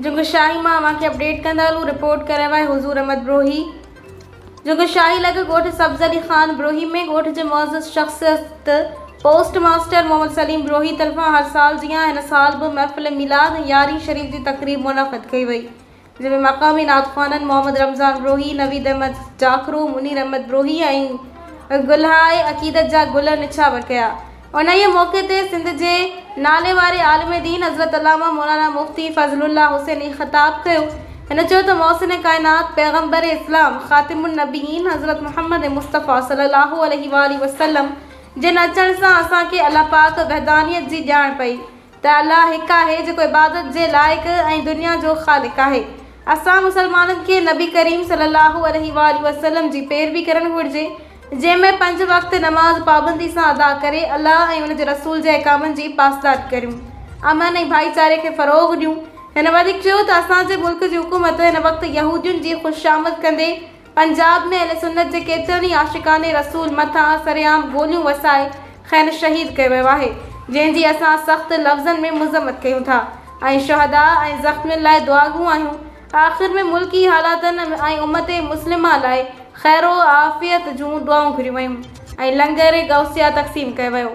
जो शाही मां अवांखे अपडेट कंदा हलूं। रिपोर्ट करे विया हुज़ूर अहमद ब्रोही। जो शाही लॻ ॻोठ सब्ज़ अली ख़ान ब्रोही में ॻोठ जे मुअज़्ज़ज़ शख़्सियत पोस्ट मास्टर मोहम्मद सलीम ब्रोही तरफ़ां हर साल जीअं हिन साल बि महफ़िल मिलाद यारी शरीफ़ जी तक़रीब मुनक़द कई वई, जंहिंमें मक़ामी नातख़्वाननि मोहम्मद रमज़ान ब्रोही, नवीद अहमद जाकरू, मुनीर अहमद ब्रोही ऐं गुलहाए अक़ीदत जा गुल निछावर कया। उन मौक़े ते सिंध जे नाले वारे आलिम दीन हज़रत अल्लामा मौलाना मुफ्ती फ़ज़लुल्लाह हुसैनी ख़िताब कयो। हिन चयो त मौसिन कायनात पैगम्बर इस्लाम ख़ातिमुन नबीयीन हज़रत मुहम्मद मुस्तफ़ा सल्लल्लाहु अलैहि वसल्लम जे अचण सां असांखे अल्लाह पाक वहदानियत जी ॼाण पई त अल्लाह हिकु आहे जेको इबादत जे लाइक़ ऐं दुनिया जो ख़ालिक़ आहे। असां मुसलमाननि खे नबी करीम सल्लल्लाहु अलैहि वसल्लम जी पैरवी करणु घुरिजे, जंहिंमें 5 वक़्त नमाज़ पाबंदी सां अदा करे अल्लाह ऐं उन जे रसूल जे अहकामनि जी पासदार करियूं, अमन ऐं भाईचारे खे फ़रोग़ ॾियूं। हिन वधीक चयो त असांजे मुल्क जी हुकूमत हिन वक़्तु यहूदियुनि जी ख़ुशामद कंदे पंजाब में अहले सुन्नत जे केतिरनि ई आशिक़ाने रसूल मथां सरेआम गोलियूं वसाए ख़ैर शहीद कयो वियो आहे, जंहिंजी असां सख़्त लफ़्ज़नि में मज़म्मत कयूं था ऐं शुहदा ऐं ज़ख़्मियुनि लाइ दुआगू आहियूं। आख़िर में मुल्की हालातनि ऐं उम्मत मुस्लिमा लाइ ख़ैरो आफ़ियत जूं दुआऊं घुरियूं वयूं ऐं लंगर गौसिया तक़सीम कयो वियो।